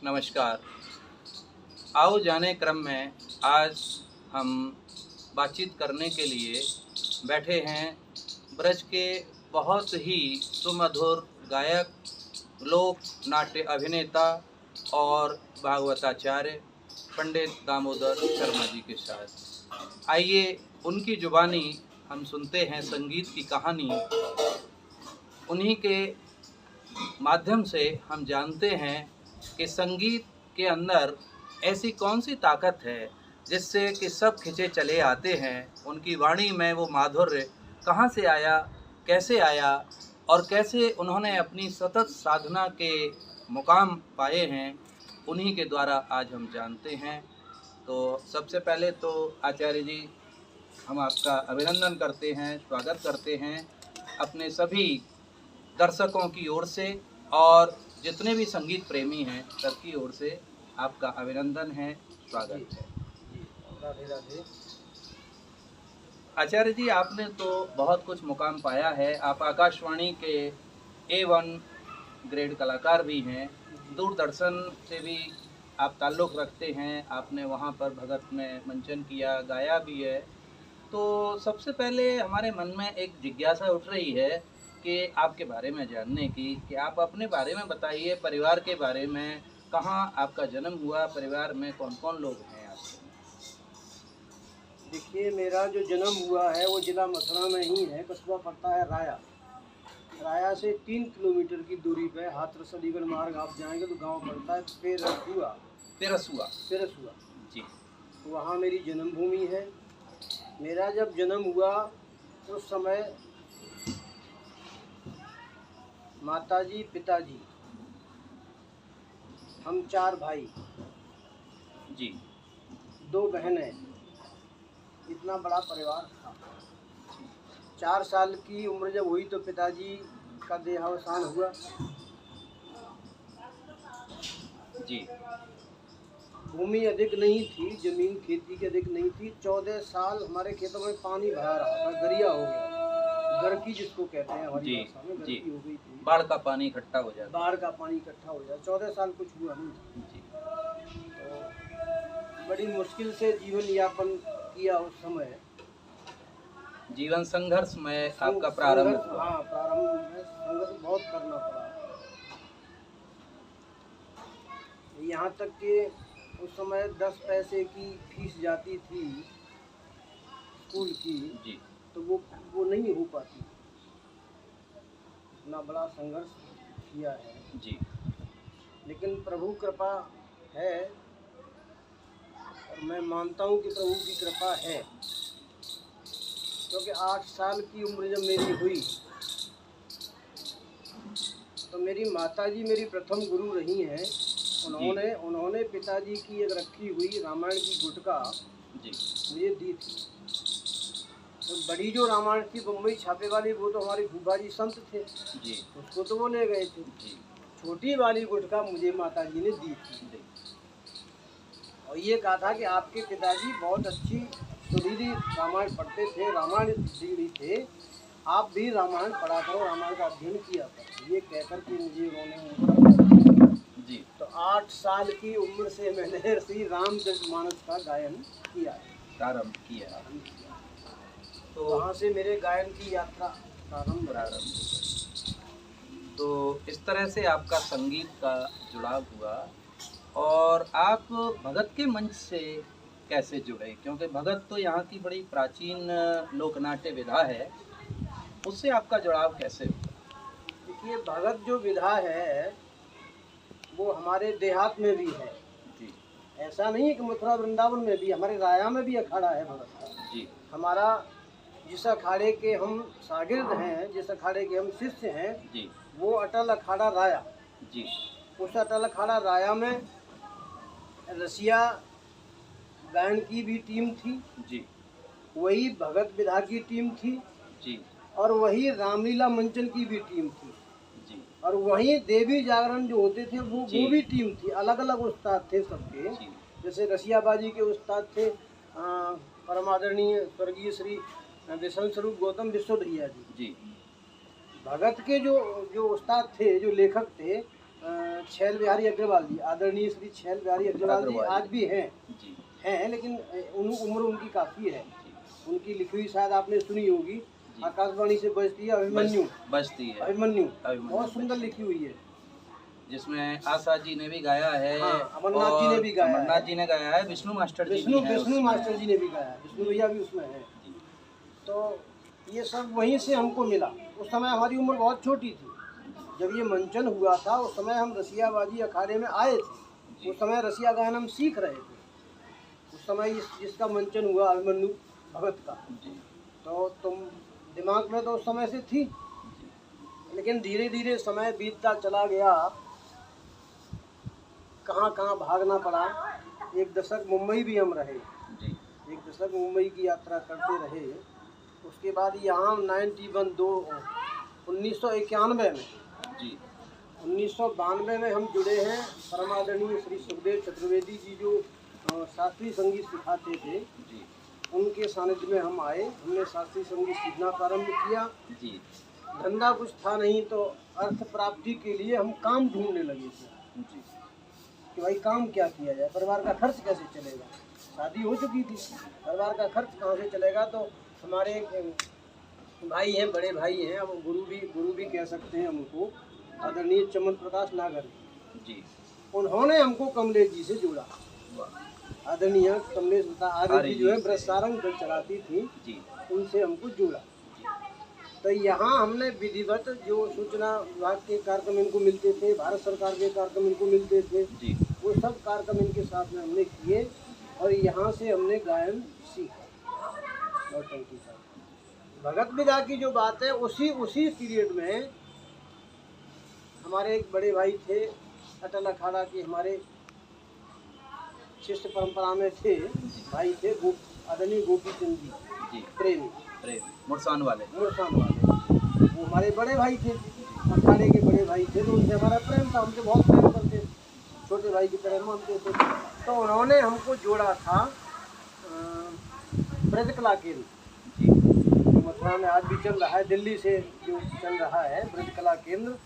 नमस्कार। आओ जाने क्रम में आज हम बातचीत करने के लिए बैठे हैं ब्रज के बहुत ही सुमधुर गायक, लोक नाट्य अभिनेता और भागवताचार्य पंडित दामोदर शर्मा जी के साथ। आइए उनकी जुबानी हम सुनते हैं संगीत की कहानी। उन्हीं के माध्यम से हम जानते हैं कि संगीत के अंदर ऐसी कौन सी ताकत है जिससे कि सब खिंचे चले आते हैं। उनकी वाणी में वो माधुर्य कहाँ से आया, कैसे आया और कैसे उन्होंने अपनी सतत साधना के मुकाम पाए हैं, उन्हीं के द्वारा आज हम जानते हैं। तो सबसे पहले तो आचार्य जी, हम आपका अभिनंदन करते हैं, स्वागत करते हैं अपने सभी दर्शकों की ओर से और जितने भी संगीत प्रेमी हैं सबकी ओर से आपका अभिनंदन है, स्वागत है। राधे राधे। आचार्य जी, आपने तो बहुत कुछ मुकाम पाया है। आप आकाशवाणी के A1 ग्रेड कलाकार भी हैं, दूरदर्शन से भी आप ताल्लुक़ रखते हैं। आपने वहाँ पर भगत में मंचन किया, गाया भी है। तो सबसे पहले हमारे मन में एक जिज्ञासा उठ रही है कि आपके बारे में जानने की, कि आप अपने बारे में बताइए, परिवार के बारे में। कहाँ आपका जन्म हुआ, परिवार में कौन कौन लोग हैं आपके? देखिए, मेरा जो जन्म हुआ है वो जिला मथुरा में ही है। कस्बा पड़ता है राया। राया से 3 किलोमीटर की दूरी पे हाथरस अलीगढ़ मार्ग आप जाएंगे तो गांव पड़ता है पेरसुआ जी। वहाँ मेरी जन्मभूमि है। मेरा जब जन्म हुआ उस समय माताजी, पिताजी, हम 4 भाई जी, 2 बहनें, इतना बड़ा परिवार था। 4 साल की उम्र जब हुई तो पिताजी का देहावसान हुआ जी। भूमि अधिक नहीं थी, जमीन खेती की अधिक नहीं थी। 14 साल हमारे खेतों में पानी भरा रहा था, गरिया हो गया, गरकी जिसको कहते हैं हमारी भाषा में, गरकी हो गई थी। बाढ़ का पानी इकट्ठा हो जाता। बाढ़ का पानी इकट्ठा हो जाए। 14 साल कुछ हुआ नहीं जी। तो बड़ी मुश्किल से जीवन यापन किया उस समय। जीवन संघर्ष में आपका प्रारंभ हुआ। हाँ, प्रारंभ में संघर्ष बहुत करना पड़ा। यहाँ तक कि उस समय 10 पैसे की फीस जाती थी स्कूल की जी, तो वो नहीं हो पाती। इतना बड़ा संघर्ष किया है जी। लेकिन प्रभु कृपा है और मैं मानता हूँ कि प्रभु की कृपा है, क्योंकि 8 साल की उम्र जब मेरी हुई तो मेरी माताजी मेरी प्रथम गुरु रही हैं। उन्होंने पिताजी की एक रखी हुई रामायण की गुटका जी मुझे दी थी। तो बड़ी जो रामायण थी बम्बई छापे वाली, वो तो हमारे फूफा जी संत थे जी, उसको तो वो ले गए थे। जी। छोटी वाली गुटका मुझे माताजी ने दी थी और ये कहा था कि आपके पिताजी बहुत अच्छी सुरीली रामायण पढ़ते थे, रामायण सीढ़ी थे, आप भी रामायण पढ़ा करो, रामायण का अध्ययन किया करो। ये कहकर के मुझे उन्होंने जी। तो 8 साल की उम्र से मैंने श्री रामचरितमानस का गायन किया, प्रारंभ किया। तो वहाँ से मेरे गायन की यात्रा प्रारंभ। तो इस तरह से आपका संगीत का जुड़ाव हुआ। और आप भगत के मंच से कैसे जुड़े? क्योंकि भगत तो यहाँ की बड़ी प्राचीन लोकनाट्य विधा है, उससे आपका जुड़ाव कैसे हुआ? देखिए, भगत जो विधा है वो हमारे देहात में भी है जी। ऐसा नहीं है कि मथुरा वृंदावन में भी, हमारे राया में भी अखाड़ा है भगत का जी। हमारा। जिस अखाड़े के हम शागिर्द हैं, जिस अखाड़े के हम शिष्य हैं जी, वो अटल अखाड़ा राया जी। उस अटल अखाड़ा राया में रसिया गायन की भी टीम थी जी, वही भगत विधा की टीम थी जी, और वही रामलीला मंचन की भी टीम थी जी, और वही देवी जागरण जो होते थे वो भी टीम थी। अलग अलग उस्ताद थे सबके। जैसे रसियाबाजी के उस्ताद थे परमादरणीय स्वर्गीय श्री विष्णु स्वरूप गौतम विश्व भैया जी। जी। भगत के जो उस्ताद थे, जो लेखक थे, छैल बिहारी अग्रवाल जी, आदरणीय श्री छैल बिहारी अग्रवाल जी आज भी हैं जी हैं, लेकिन उम्र उनकी काफ़ी है। उनकी लिखी हुई शायद आपने सुनी होगी, आकाशवाणी से बजती है अभिमन्यु, बजती है अभिमन्यु, अभिमन्यु बहुत सुंदर लिखी हुई है, जिसमें आशा जी ने भी गाया है। हाँ, अमरनाथ जी ने भी गाया है, अमरनाथ जी ने गाया है, विष्णु मास्टर जी भी हैं विष्णु उसमें। मास्टर जी ने भी गाया है, विष्णु भैया भी उसमें है। तो ये सब वहीं से हमको मिला। उस समय हमारी उम्र बहुत छोटी थी जब ये मंचन हुआ था। उस समय हम रसियाबाजी अखाड़े में आए थे, उस समय रसिया गायन हम सीख रहे थे। उस समय जिसका मंचन हुआ अभिमन्यु भगत का, तो तुम दिमाग में तो उस समय से थी, लेकिन धीरे धीरे समय बीतता चला गया, कहाँ कहाँ भागना पड़ा। एक दशक मुंबई भी हम रहे, एक दशक मुंबई की यात्रा करते रहे। उसके बाद यहाँ 1991 में जी 1992 में हम जुड़े हैं। परमादरणीय श्री सुखदेव चतुर्वेदी जी जो शास्त्रीय संगीत सिखाते थे जी उनके सानिध्य में हम आए। हमने शास्त्रीय संगीत सीखना प्रारंभ किया। जी धंधा कुछ था नहीं, तो अर्थ प्राप्ति के लिए हम काम ढूंढने लगे थे जी कि भाई काम क्या किया जाए, परिवार का खर्च कैसे चलेगा। शादी हो चुकी थी, परिवार का खर्च कहाँ से चलेगा। तो हमारे भाई हैं, बड़े भाई हैं, अब गुरु भी कह सकते हैं हमको, आदरणीय चमन प्रकाश नागर जी, उन्होंने हमको कमलेश जी से जोड़ा। आदरणीय कमलेश आर्य जी जो है ब्रजसारंग दल चलाती थी जी, उनसे हमको जोड़ा। तो यहाँ हमने विधिवत जो सूचना विभाग के कार्यक्रम इनको मिलते थे, भारत सरकार के कार्यक्रम इनको मिलते थे जी, वो सब कार्यक्रम इनके साथ में हमने किए और यहाँ से हमने गायन सीखा। नौटंकी का भगत विदा की जो बात है, उसी पीरियड में हमारे एक बड़े भाई थे, अटल अखाड़ा के हमारे शिष्य परंपरा में थे, भाई थे आदरणीय गोपी चंद जी प्रेमी मुरसान वाले, वो हमारे बड़े भाई थे, अखाड़े के बड़े भाई थे। तो उनसे हमारा प्रेम था, हमसे बहुत प्रेम करते थे, छोटे भाई की तरह मानते थे। तो उन्होंने हमको जोड़ा था ब्रज कला केंद्र, मथुरा में आज भी चल रहा है, दिल्ली से जो चल रहा है ब्रज कला केंद्र,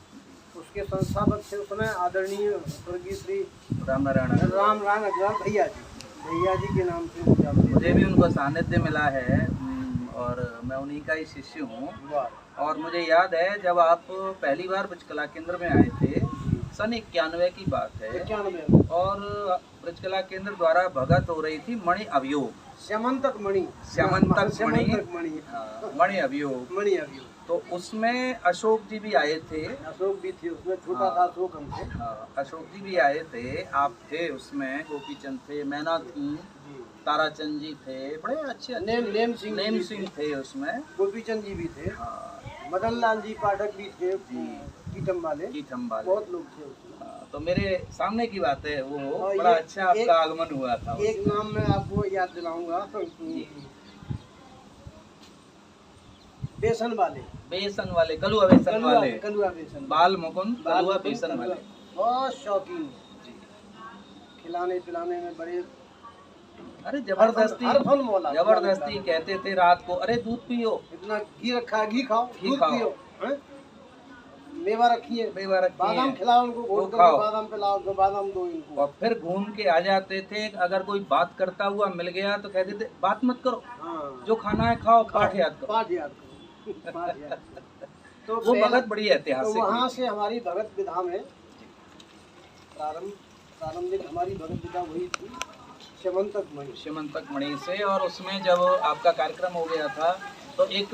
उसके संस्थापक थे उस समय आदरणीय स्वर्गीय श्री राम नारायण अग्रवाल भैया जी के नाम से मुझे भी उनका सानिध्य मिला है और मैं उन्हीं का ही शिष्य हूँ। और मुझे याद है जब आप पहली बार ब्रज कला केंद्र में आए थे, सन 91 की बात है, 91 और ब्रज कला केंद्र द्वारा भगत हो रही थी मणि अभियोग, श्यामंतक मणि अभियोग। तो उसमें अशोक जी भी आए थे, अशोक भी थे उसमें, छोटा था अशोक हमसे। अशोक जी भी आए थे, आप थे उसमें, गोपीचंद थे, मैना थी, ताराचंद जी थे, बड़े अच्छे नेम सिंह थे उसमें, गोपीचंद जी भी थे, मदन लाल जी पाठक भी थे, कीटम वाले बहुत लोग थे उसमें। तो मेरे सामने की बात है वो, बड़ा अच्छा आपका आगमन हुआ था। एक नाम मैं आपको याद दिलाऊंगा, बेसन वाले कलुआ बेसन बाल मुकुंद कलुआ बेसन वाले, बहुत शौकीन, खिलाने पिलाने में बड़े, अरे जबरदस्ती कहते थे रात को, अरे दूध पियो, इतना घी रखा है, घी खाओ, दूध पियो, मेवा रखिए, बादाम खिलाओ उनको, घोट कर बादाम पिलाओ, तो बादाम दो इनको। और फिर घूम के आ जाते थे। अगर कोई बात करता हुआ मिल गया तो कहते थे बात मत करो, जो खाना है खाओ, पाठ याद करो। तो वो भगत बड़ी ऐतिहासिक। तो वहाँ से हमारी भगत विधा में प्रारंभिक हमारी भगत विधा हुई थी श्यामंतक मणि से। और उसमें जब आपका कार्यक्रम हो गया था तो एक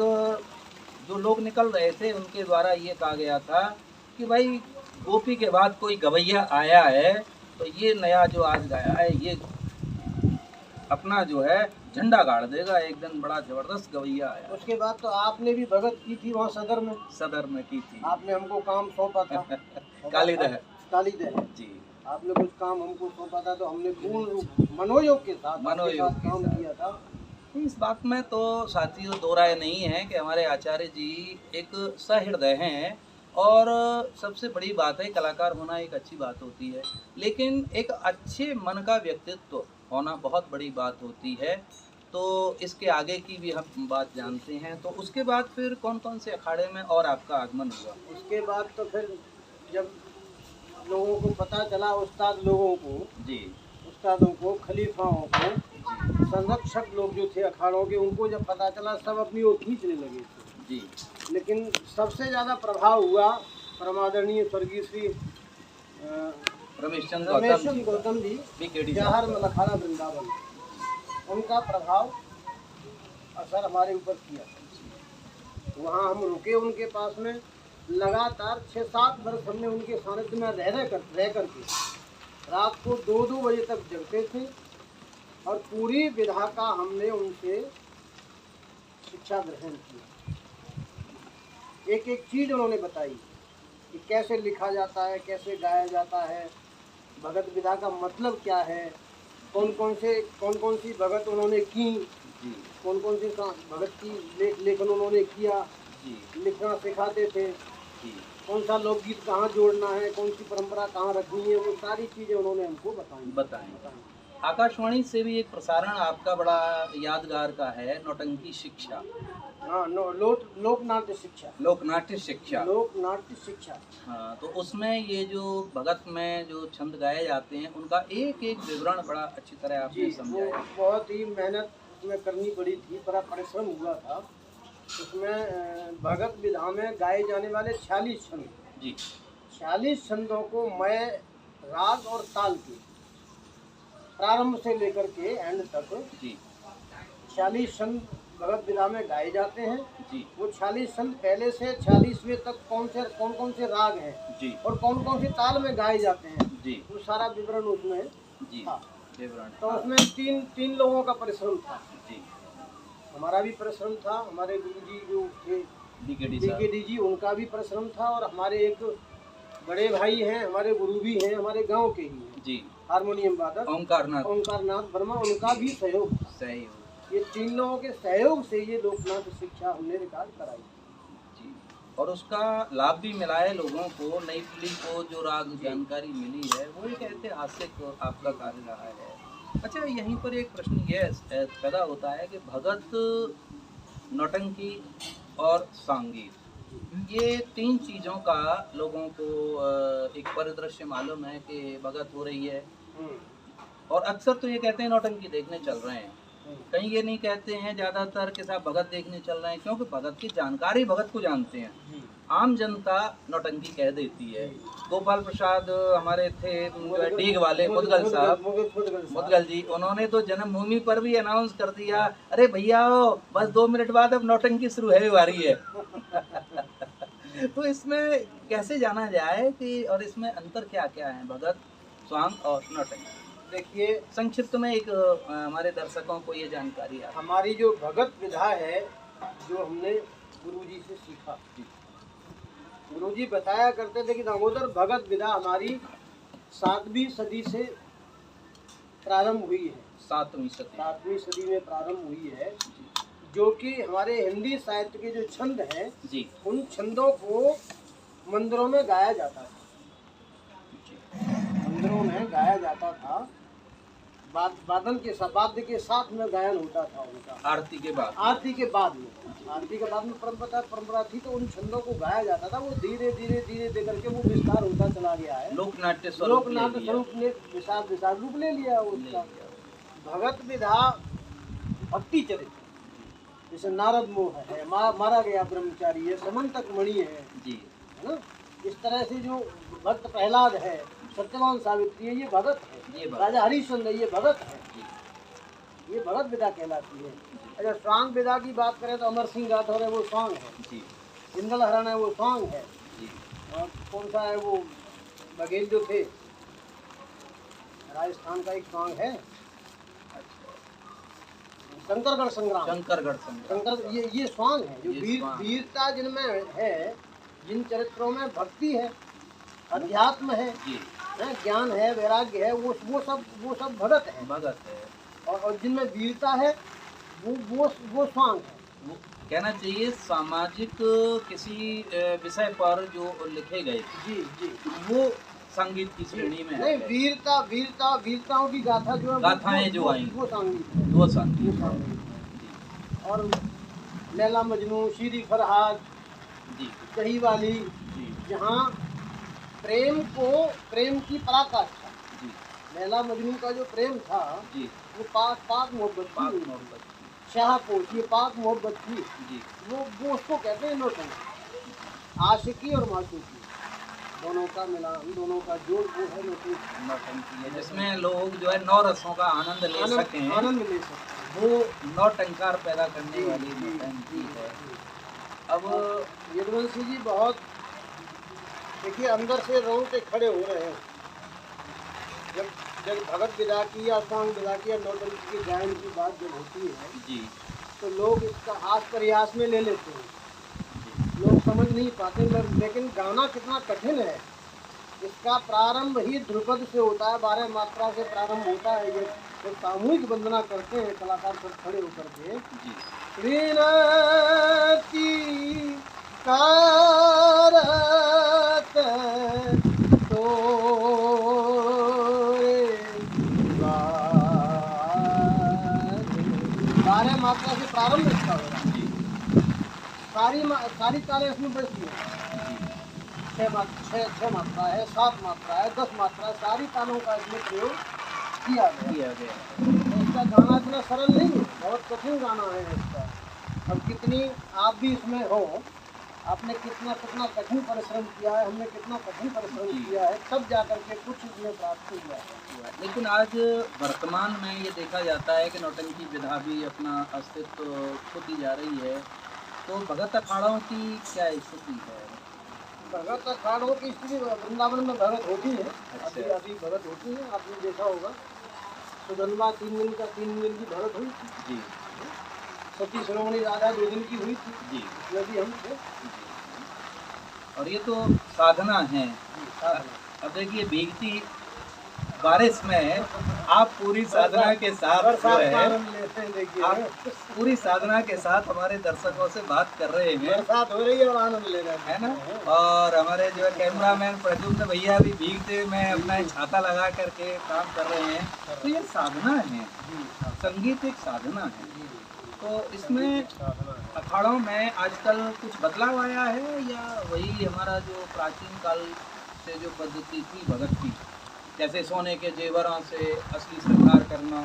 जो लोग निकल रहे थे उनके द्वारा ये कहा गया था कि भाई गोपी के बाद कोई गवैया आया है तो ये नया जो आज गाया है ये अपना जो है झंडा गाड़ देगा, एक दिन बड़ा जबरदस्त गवैया आया। उसके बाद तो आपने भी भगत की थी वहाँ सदर में की थी, आपने हमको काम सौंपा था कालीदह जी, आपने कुछ काम हमको सौंपा था, तो हमने पूर्ण मनोयोग के साथ काम किया था। इस बात में तो साथियों दो राय नहीं है कि हमारे आचार्य जी एक सहृदय हैं। और सबसे बड़ी बात है, कलाकार होना एक अच्छी बात होती है, लेकिन एक अच्छे मन का व्यक्तित्व होना बहुत बड़ी बात होती है। तो इसके आगे की भी हम बात जानते हैं। तो उसके बाद फिर कौन कौन से अखाड़े में और आपका आगमन हुआ? उसके बाद तो फिर जब लोगों को पता चला, उस्ताद लोगों को, जी उस्तादों को, खलीफाओं को, जी संरक्षक लोग जो थे अखाड़ों के, उनको जब पता चला सब अपनी ओर खींचने लगे थे। जी। लेकिन सबसे ज़्यादा प्रभाव हुआ परमादरणीय स्वर्गीय श्री रमेश चंद गौतम जी बीकेडी जवाहर मलखाना वृंदावन, उनका प्रभाव असर हमारे ऊपर किया। वहाँ हम रुके उनके पास में, लगातार 6-7 वर्ष हमने उनके सानिध्य में रह करके रात को 2-2 बजे तक जगते थे और पूरी विधा का हमने उनसे शिक्षा ग्रहण की। एक एक चीज़ उन्होंने बताई कि कैसे लिखा जाता है, कैसे गाया जाता है, भगत विधा का मतलब क्या है, कौन कौन सी भगत उन्होंने की, कौन कौन सी भगत की लेखन उन्होंने किया, लिखना सिखाते थे, कौन सा लोकगीत कहाँ जोड़ना है, कौन सी परंपरा कहाँ रखनी है, वो सारी चीज़ें उन्होंने हमको बताई। आकाशवाणी से भी एक प्रसारण आपका बड़ा यादगार का है, नौटंकी शिक्षा। हाँ, लोकनाट्य शिक्षा। लोकनाट्य शिक्षा। लोकनाट्य शिक्षा। हाँ, तो उसमें ये जो भगत में जो छंद गाए जाते हैं उनका एक एक विवरण बड़ा अच्छी तरह आपने समझाया। बहुत ही मेहनत उसमें करनी पड़ी थी, बड़ा परिश्रम हुआ था। उसमें भगत विधा में गाए जाने वाले 46 छंद जी, 46 छंदों को मैं राग और ताल के प्रारंभ से लेकर के एंड तक जी 46 छंद भगत विधा में गाए जाते हैं जी। वो 46 छंद पहले से 46वें तक कौन कौन से राग हैं जी और कौन कौन सी ताल में गाए जाते हैं जी, वो सारा विवरण उसमें जी था। विवरण तो उसमें तीन लोगों का परिश्रम था जी। हमारा भी परिश्रम था, हमारे गुरुजी जो थे बीकेडी जी, उनका भी परिश्रम था, और हमारे एक बड़े भाई हैं, हमारे गुरु भी हैं, हमारे गांव के ही हैं जी, हारमोनियम वादक ओंकारनाथ वर्मा, उनका भी सहयोग था। ये 3 लोगों के सहयोग से ये लोकनाट्य शिक्षा हमने रिकॉर्ड कराई जी, और उसका लाभ भी मिला है लोगों को, नई पीढ़ी को जो राग जानकारी मिली है, वो एक ऐतिहासिक आपका कार्य रहा है। अच्छा, यहीं पर एक प्रश्न ये पैदा होता है कि भगत, नौटंकी और संगीत, ये 3 चीज़ों का लोगों को एक परिदृश्य मालूम है कि भगत हो रही है, और अक्सर तो ये कहते हैं नौटंकी देखने चल रहे हैं, कहीं ये नहीं कहते हैं ज़्यादातर के साथ भगत देखने चल रहे हैं, क्योंकि भगत की जानकारी भगत को जानते हैं, आम जनता नौटंकी कह देती है। गोपाल प्रसाद हमारे थे डीग वाले, मुदगल साहब, मुदगल जी, उन्होंने तो जन्मभूमि पर भी अनाउंस कर दिया, अरे भैया बस 2 मिनट बाद अब नौटंकी शुरू है वारी है। तो इसमें कैसे जाना जाए कि, और इसमें अंतर क्या क्या है भगत, स्वांग और नौटंकी? देखिए, संक्षिप्त में एक हमारे दर्शकों को ये जानकारी है। हमारी जो भगत विधा है, जो हमने गुरुजी से सीखा, गुरुजी बताया करते थे कि दामोदर भगत विधा हमारी 7वीं सदी से प्रारंभ हुई है। 7वीं सदी में प्रारंभ हुई है, जो कि हमारे हिंदी साहित्य के जो छंद हैं जी, उन छंदों को मंदिरों में गाया जाता था, मंदिरों में गाया जाता था, वादन के वाद्य के साथ में गायन होता था उनका, आरती के बाद में परंपरा थी, तो उन छंदों को गाया जाता था। वो धीरे धीरे दे करके वो विस्तार होता चला गया है, लोकनाट्य स्वरूप ने विशाल रूप ले लिया उसका। भगत विधा भक्ति चरित्र, जैसे नारद मोह है, मारा गया ब्रह्मचारी है, समंतक मणि है जी, है ना, इस तरह से जो भक्त प्रहलाद है, सत्यवान सावित्री है, ये भगत है, ये राजा हरिश्चंद्र है, ये भगत है, ये भगत विधा कहलाती है। अगर स्वांग विधा की बात करें तो अमर सिंह राठौर है, वो स्वांग है, इंदल हरण है, वो स्वांग है, और कौन सा है वो बघेल जो थे राजस्थान का, एक स्वांग है, शंकरगढ़ संग्राम, ये स्वांग है, जो वीरता जिनमें है, जिन चरित्रों में भक्ति है, अध्यात्म है, ज्ञान है, वैराग्य है, वो सब भगत है, और जिनमें वीरता है वो स्वांग है। वो कहना चाहिए सामाजिक किसी विषय पर जो लिखे गए जी, वो संगीत की श्रेणी में नहीं, वीरताओं की गाथा जो है, गाथाएं जो आई, वो संगीत, और लैला मजनू, शीरी फरहाद जी, कही वाली, जहाँ प्रेम की पराकाष्ठा, जी लैला मजनू का जो प्रेम था जी। वो पाक मोहब्बत पाक थी, मोहब्बत। शाहपोश, ये पाक मोहब्बत थी। जी वो उसको कहते हैं नौटंकी। आशिकी और माशूकी दोनों का मिलान, दोनों का जोड़, वो है नौटंकी। नौटंकी है, जिसमें लोग जो है 9 रसों का आनंद ले सकें, आनंद ले सकते हैं। वो नौटंकार पैदा करने जी, वाली जी, नौटंकी जी, है। जी। अब यदुवंशी जी बहुत, देखिए अंदर से रोंगटे खड़े हो रहे हैं जब जब भगत विदा की या सांग विदा की या नौटंकी की गायन की बात जब होती है, जी तो लोग इसका हास प्रयास में ले लेते हैं, लोग समझ नहीं पाते। लेकिन गाना कितना कठिन है। इसका प्रारंभ ही ध्रुपद से होता है, 12 मात्रा से प्रारंभ होता है। ये जब सामूहिक वंदना करते हैं कलाकार सब खड़े होकर के, जी विनती कारत तोरे बारह मात्रा से प्रारंभ इसका हो रहा है। जी सारी तालें इसमें बजती हैं। छह मात्रा है, 7 मात्रा है, 10 मात्रा है, सारी तालों का इसमें प्रयोग किया गया। तो इसका गाना इतना सरल नहीं है, बहुत कठिन गाना है इसका। अब कितनी आप भी इसमें हो, आपने कितना कितना कठिन परिश्रम किया है, हमने कितना कठिन परिश्रम किया है, तब जाकर के कुछ इसमें प्राप्त हुआ है। लेकिन आज वर्तमान में ये देखा जाता है कि नौटंकी विधा भी अपना अस्तित्व खोती जा रही है, तो भगत अखाड़ों की क्या स्थिति है? भगत अखाड़ों की स्थिति, वृंदावन में भगत होती है, अभी अच्छा। अभी भगत होती है। आपने देखा होगा सुधनवा 3 दिन की भगत हुई थी, जी सती शिरोमणि राधा 2 दिन की हुई थी, जी इसमें भी हम थे। और ये तो साधना है। साधना। अब देखिए भीगती बारिश में आप पूरी साधना के साथ जो बरसात का है, आनंद लेते हैं। देखिए आप पूरी साधना के साथ हमारे दर्शकों से बात कर रहे हैं, बरसात हो रही है और आनंद ले रहे है ना। हैं। और हमारे जो है कैमरामैन प्रद्युम्न भैया भी भीगते में अपना छाता लगा करके काम कर रहे हैं। तो ये साधना है, संगीत एक साधना है। तो इसमें अखाड़ों में आजकल कुछ बदलाव आया है या वही हमारा जो प्राचीन काल से जो पद्धति थी भगत की, जैसे सोने के जेवरों से असली श्रृंगार करना,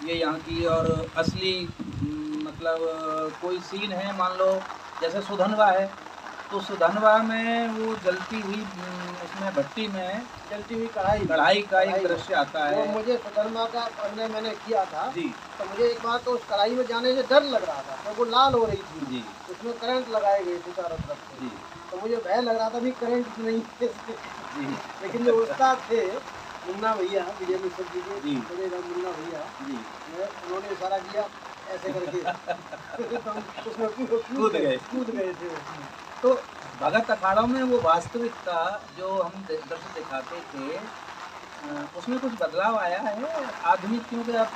ये यहाँ की, और असली मतलब कोई सीन है, मान लो जैसे सुधनवा है, तो सुधनवा में वो जलती हुई उसमें भट्टी में चलती हुई कढ़ाई का एक दृश्य आता वो है। मुझे सुधर्मा का पढ़ने मैंने किया था, जी तो मुझे एक बार तो उस कढ़ाई में जाने से डर लग रहा था, तो वो लाल हो रही थी, जी उसमें करंट लगाए गए थे चारों तरफ से, जी तो मुझे भय लग रहा था भी करंट नहीं है इसमें। जी लेकिन जो उस्ताद थे मुन्ना भैया, विजय मिश्र जी के जी। बड़े मुन्ना भैया, जी उन्होंने इशारा किया ऐसे करके तो हम उसमें कूद गए थे। तो भगत अखाड़ों में वो वास्तविकता जो हम दर्शक दिखाते थे, उसमें कुछ बदलाव आया है आधुनिक, क्योंकि अब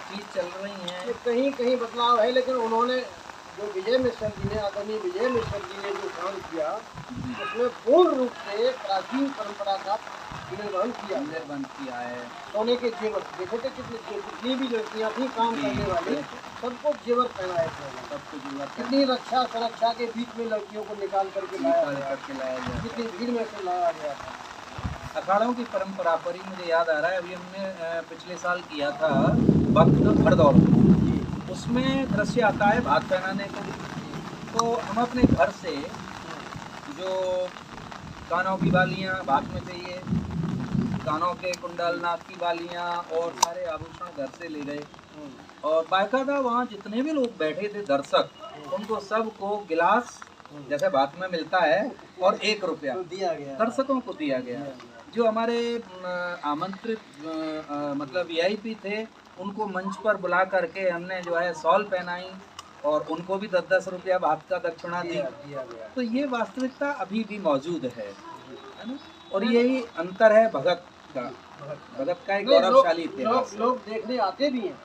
चीज़ चल रही हैं। कहीं कहीं बदलाव है, लेकिन उन्होंने जो विजय मिश्र जी ने, आदरणीय विजय मिश्र जी ने जो काम किया, उसमें पूर्ण रूप से प्राचीन परंपरा का निर्वहन किया है। सोने के जेवर देखे थे, जितनी भी लड़कियां थी काम करने वाली, सबको जेवर पहनाए थे, सबको जेवर, कितनी रक्षा सुरक्षा के बीच में लड़कियों को निकाल करके लाया गया, कितनी भीड़ में से लाया गया था। अखाड़ों की परंपरा पर ही मुझे याद आ रहा है, अभी हमने पिछले साल किया था भक्त घरदौड़, उसमें दृश्य आता है भात पहनाने का। तो हम अपने घर से जो कानों की बालियाँ भात में चाहिए, कानों के कुंडल, नाक की बालियाँ और सारे आभूषण घर से ले गए, और बाकायदा वहाँ जितने भी लोग बैठे थे दर्शक, उनको सबको गिलास जैसे भात में मिलता है और 1 रुपया दिया गया, दर्शकों को दिया गया। जो हमारे आमंत्रित मतलब वीआईपी थे, उनको मंच पर बुला करके हमने जो है शॉल पहनाई और उनको भी 10-10 रुपया भात का दक्षिणा दी। तो ये वास्तविकता अभी भी मौजूद है ना। और यही अंतर है भगत का एक गौरवशाली इतिहास। लोग देखने आते भी हैं,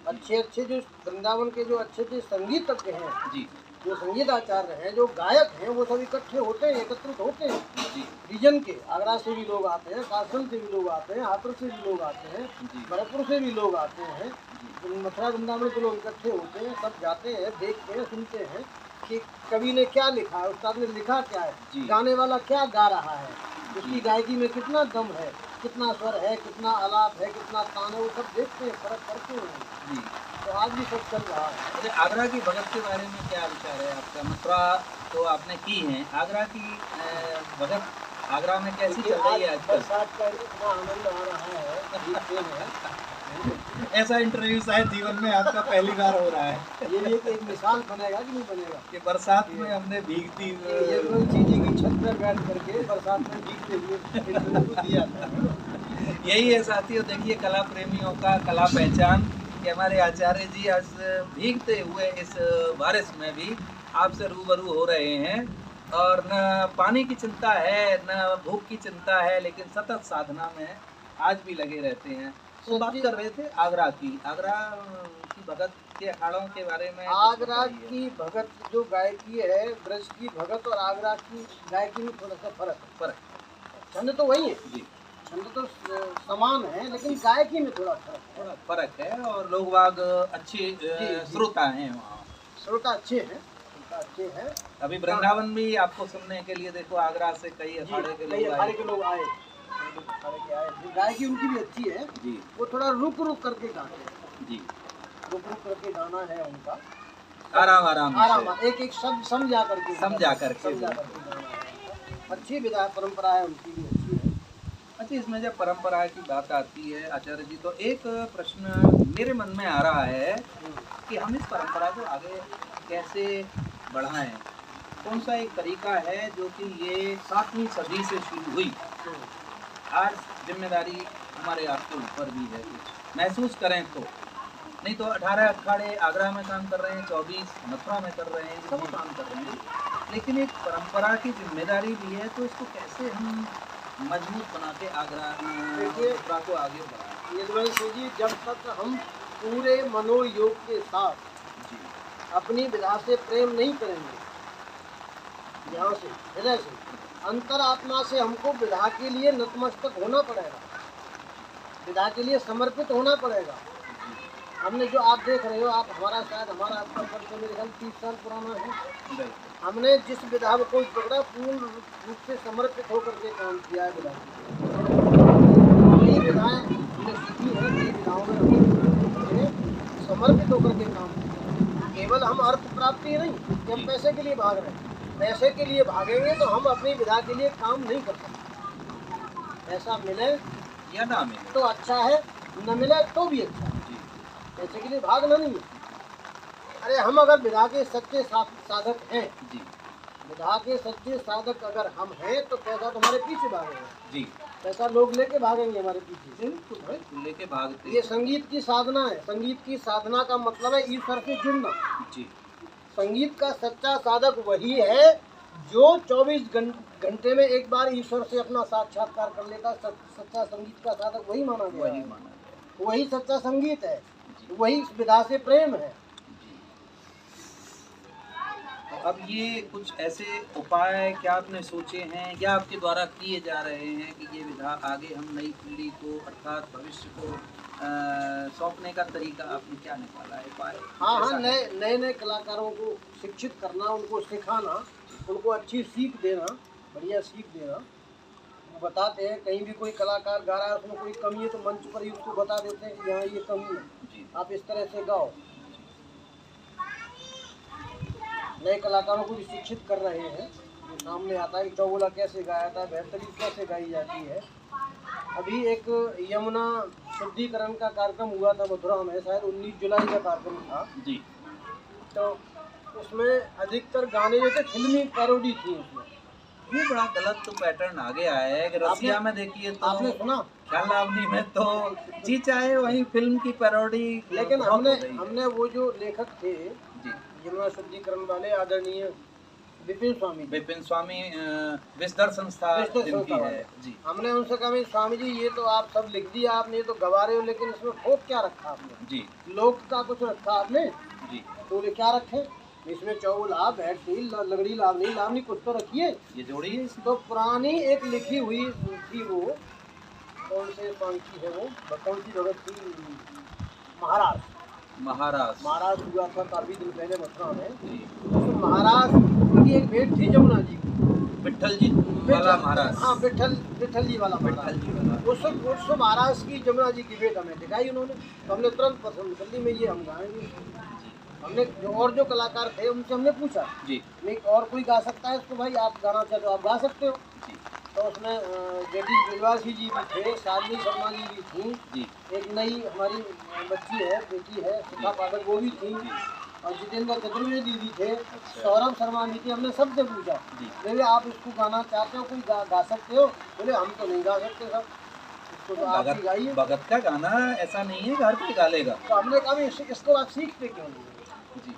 अच्छे जो वृंदावन के जो अच्छे संगीतज्ञ हैं जी, जो संगीत आचार्य हैं, जो गायक हैं, वो सब इकट्ठे होते हैं, एकत्रित होते हैं जी। रीजन के, आगरा से भी लोग आते हैं, कासल से भी लोग आते हैं, हाथुर से भी लोग आते हैं, भरतपुर से भी लोग आते हैं, मथुरा वृंदावन के लोग इकट्ठे होते हैं, सब जाते हैं, देखते हैं, सुनते हैं कि कवि ने क्या लिखा है, उस्ताद ने लिखा क्या है, गाने वाला क्या गा रहा है, उसकी गायकी में कितना दम है, कितना स्वर है, कितना आलाप है, कितना तान है, वो सब देखते हैं, फर्क करते हैं जी। तो आज भी सब चल रहा है। अरे आगरा की भगत के बारे में क्या विचार है आपका? मथुरा तो आपने की है, आगरा की भगत आगरा में कैसी चल रही है आजकल? बरसात का इतना आनंद आ रहा है, देखते हैं। ऐसा इंटरव्यू शायद जीवन में आपका पहली बार हो रहा है। ये एक मिसाल बनेगा कि नहीं बनेगा कि बरसात में हमने भीगती ये तुलसी जी की छत पर बैठ करके बरसात में भीगते हुए इंटरव्यू दिया था। यही है साथियों, देखिए कला प्रेमियों का कला पहचान कि हमारे आचार्य जी आज भीगते हुए इस बारिश में भी आपसे रूबरू हो रहे हैं और न पानी की चिंता है न भूख की चिंता है, लेकिन सतत साधना में आज भी लगे रहते हैं। तो बात कर रहे थे आगरा की भगत के अखाड़ों के बारे में। आगरा की भगत जो गायकी है, ब्रज की भगत और आगरा की गायकी में थोड़ा सा फर्क छंद तो वही है जी, छंद तो समान है, लेकिन गायकी में थोड़ा फर्क है और लोग बाग अच्छे श्रोता हैं, वहाँ श्रोता अच्छे हैं। अभी वृंदावन भी आपको सुनने के लिए देखो आगरा से कई अखाड़े के लोग आए। गायकी उनकी भी अच्छी है जी, वो थोड़ा रुक करके गाते हैं जी, रुक करके गाना है उनका, आराम एक शब्द समझा करके गाना है। अच्छी विधा परंपरा है उनकी भी अच्छी है। अच्छा, इसमें जब परंपरा की बात आती है आचार्य जी, तो एक प्रश्न मेरे मन में आ रहा है कि हम इस परंपरा को आगे कैसे बढ़ाएं? कौन सा एक तरीका है जो कि ये 7वीं सदी से शुरू हुई, आज जिम्मेदारी हमारे आपके ऊपर भी है, महसूस करें तो। नहीं तो 18 अखाड़े आगरा में काम कर रहे हैं, 24 मथुरा में कर रहे हैं, सब काम कर रहे हैं, लेकिन एक परंपरा की जिम्मेदारी भी है, तो इसको कैसे हम मजबूत बना के आगरा मथुरा को आगे बढ़ाएं? यदुवंशी जी, जब तक हम पूरे मनोयोग के साथ जी, अपनी विधा से प्रेम नहीं करेंगे, यहाँ से हृदय से अंतरात्मा से हमको विधा के लिए नतमस्तक होना पड़ेगा, विधा के लिए समर्पित होना पड़ेगा। हमने जो आप देख रहे हो, आप हमारा आपका परिचय मेरे ख्याल 30 साल पुराना है। हमने जिस विधा को पकड़ा पूर्ण रूप से समर्पित होकर के काम किया है विधा कई विधाएं हमने सीखी है, कई विधाओं में हमने समर्पित होकर के काम किया। केवल हम अर्थ प्राप्ति नहीं कि हम पैसे के लिए भाग रहे हैं, पैसे के लिए भागेंगे तो हम अपनी विधा के लिए काम नहीं कर सकते। ऐसा मिले या ना मिले तो अच्छा है, न मिले तो भी अच्छा है, पैसे के लिए भागना नहीं है। अरे हम अगर विधा के सच्चे साधक हैं जी, विधा के सच्चे साधक अगर हम हैं तो पैसा तुम्हारे पीछे भागेगा जी, पैसा लोग लेके भागेंगे हमारे पीछे। लेके भागते ये संगीत की साधना है, संगीत की साधना का मतलब है ईश्वर से जुड़ना। जी, संगीत का सच्चा साधक वही है जो 24 घंटे में एक बार ईश्वर से अपना साक्षात्कार कर लेता। सच्चा संगीत का साधक वही माना गया, वही सच्चा संगीत है, वही विधा से प्रेम है। अब ये कुछ ऐसे उपाय क्या आपने सोचे हैं या आपके द्वारा किए जा रहे हैं कि ये विधा आगे हम नई पीढ़ी को अर्थात भविष्य को सौंपने का तरीका आपने क्या निकाला है उपाय? हाँ, नए कलाकारों को शिक्षित करना, उनको सिखाना, उनको अच्छी सीख देना, बढ़िया सीख देना। वो बताते हैं कहीं भी कोई कलाकार गा रहा है उसमें कोई कमी है तो मंच पर ही उसको बता देते हैं कि यहाँ ये कमी है, आप इस तरह से गाओ। नए कलाकारों को भी शिक्षित कर रहे हैं, जो सामने आता है कि चौगुला कैसे गाया था, बेहतरीन कैसे गाई जाती है। अभी एक यमुना शुद्धिकरण का कार्यक्रम हुआ था मथुरा में, शायद 19 जुलाई का कार्यक्रम था जी, तो उसमें अधिकतर गाने जो थे फिल्मी पैरोडी थी। उसमें ये बड़ा गलत तो पैटर्न आ गया है कि रसिया में देखिए तो आपने सुना, ख्यालावनी में तो जी चाहे वही फिल्म की पैरोडी। लेकिन हमने वो जो लेखक थे जी, यमुना शुद्धिकरण वाले आदरणीय विपिन स्वामी विस्तर संस्था जिनकी है जी, हमने उनसे कहा स्वामी जी ये तो आप सब लिख दिया आपने, ये तो गवा रहे हो, लेकिन इसमें ठोक क्या रखा आपने? जी, लोक का कुछ रखा आपने जी, तो ये क्या रखे? इसमें चौगुला, बैठती, लगड़ी, लावनी कुछ तो रखिए, ये जोड़िए। तो पुरानी एक लिखी हुई थी, वो कौन से स्वामी की है, वो कौन सी जगत थी, महाराज हुआ था काफी दिन पहले मथुरा में। तो महाराज की एक भेंट थी जमुना जी की, विट्ठल जी वाला महाराज। हाँ, विट्ठल जी वाला महाराज। उस महाराज की जमुना जी की भेंट हमें दिखाई उन्होंने, तो हमने तुरंत पसंद कर ली में ये हम गाएंगे। हमने जो कलाकार थे उनसे हमने पूछा जी, नहीं और कोई गा सकता है इसको, भाई आप गाना चाहते हो आप गा सकते हो जी, तो उसमें जेडी बिलवासी जी भी थे, शालिनी शर्मा जी भी थी जी, एक नई हमारी बच्ची है बेटी है शिखा पाठक वो भी थी और जितेंद्र चतुर्वेदी दीदी थे, सौरभ शर्मा भी थे। हमने सबसे पूछा बोले आप इसको गाना चाहते हो कोई गा सकते हो? बोले हम तो नहीं गा सकते सर, इसको तो आप ही गाइए। भगत का गाना ऐसा नहीं है घर पे गा लेगा। तो हमने कहा इसको आप सीखते क्यों नहीं? जी,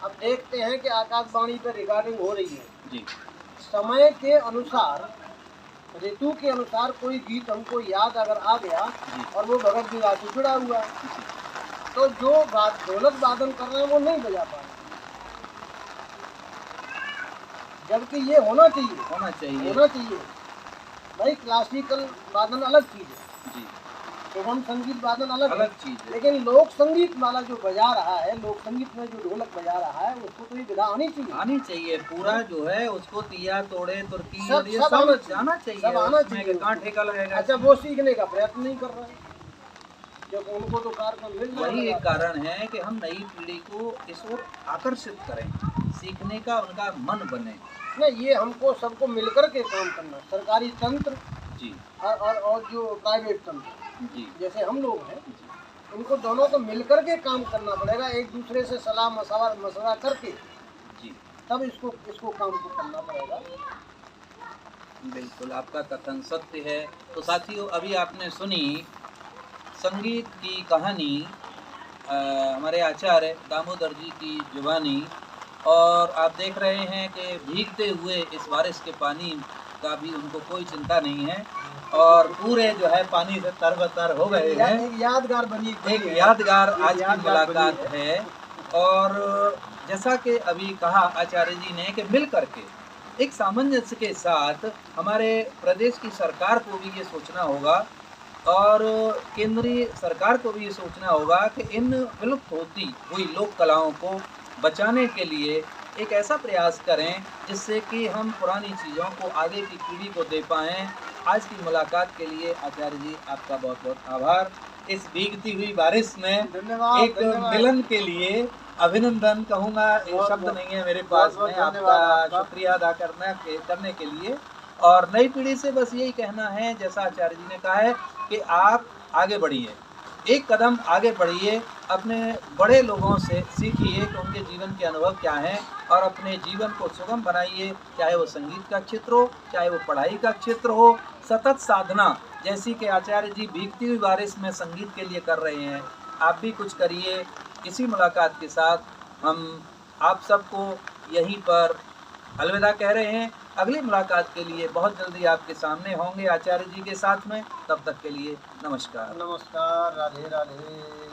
अब देखते हैं कि आकाशवाणी पर रिकॉर्डिंग हो रही है, जी, समय के अनुसार ऋतु के अनुसार कोई गीत हमको याद अगर आ गया और वो भगत विवाह से जुड़ा हुआ है तो जो ढोलक वादन कर रहे हैं वो नहीं बजा पा रहे, जबकि ये होना चाहिए। भाई क्लासिकल वादन अलग चीज है जी, एवं संगीत वादन अलग चीज है, लेकिन लोक संगीत वाला जो बजा रहा है, लोक संगीत में जो ढोलक बजा रहा है उसको तो ये विधा आनी चाहिए। पूरा जो है उसको तिया तोड़े तुर्की सब और ये सब आना चाहिए, सब आना चाहिए। कहाँ ठेका लगेगा? अच्छा, वो सीखने का प्रयत्न नहीं कर रहे हैं जब उनको तो कार्यक्रम मिल रहा है। वही एक कारण है कि हम नई पीढ़ी को इस ओर आकर्षित करें, सीखने का उनका मन बने। नहीं, ये हमको सबको मिलकर के काम करना, सरकारी तंत्र जी, और जो प्राइवेट तंत्र जी, जैसे हम लोग हैं उनको दोनों को मिलकर के काम करना पड़ेगा, एक दूसरे से सलाह मशवरा करके जी, तब इसको काम को करना पड़ेगा। बिल्कुल आपका कथन सत्य है। तो साथियों, अभी आपने सुनी संगीत की कहानी हमारे आचार्य दामोदर जी की जुबानी, और आप देख रहे हैं कि भीगते हुए इस बारिश के पानी का भी उनको कोई चिंता नहीं है और पूरे जो है पानी से तरबतर हो गए हैं। एक यादगार एक यादगार आज की मुलाकात है। और जैसा कि अभी कहा आचार्य जी ने कि मिल करके एक सामंजस्य के साथ हमारे प्रदेश की सरकार को भी ये सोचना होगा और केंद्रीय सरकार को भी ये सोचना होगा कि इन विलुप्त होती हुई लोक कलाओं को बचाने के लिए एक ऐसा प्रयास करें जिससे कि हम पुरानी चीज़ों को आगे की पीढ़ी को दे पाएँ। आज की मुलाकात के लिए आचार्य जी आपका बहुत बहुत आभार। इस भीगती हुई बारिश में एक मिलन के लिए अभिनंदन कहूँगा, ये शब्द नहीं है मेरे पास में आपका शुक्रिया अदा करने के लिए। और नई पीढ़ी से बस यही कहना है, जैसा आचार्य जी ने कहा है कि आप आगे बढ़िए, एक कदम आगे बढ़िए, अपने बड़े लोगों से सीखिए कि उनके जीवन के अनुभव क्या हैं और अपने जीवन को सुगम बनाइए, चाहे वो संगीत का क्षेत्र हो, चाहे वो पढ़ाई का क्षेत्र हो। सतत साधना जैसी कि आचार्य जी भीगती हुई बारिश में संगीत के लिए कर रहे हैं, आप भी कुछ करिए। इसी मुलाकात के साथ हम आप सबको यहीं पर अलविदा कह रहे हैं। अगली मुलाकात के लिए बहुत जल्दी आपके सामने होंगे आचार्य जी के साथ में। तब तक के लिए नमस्कार। नमस्कार, राधे राधे।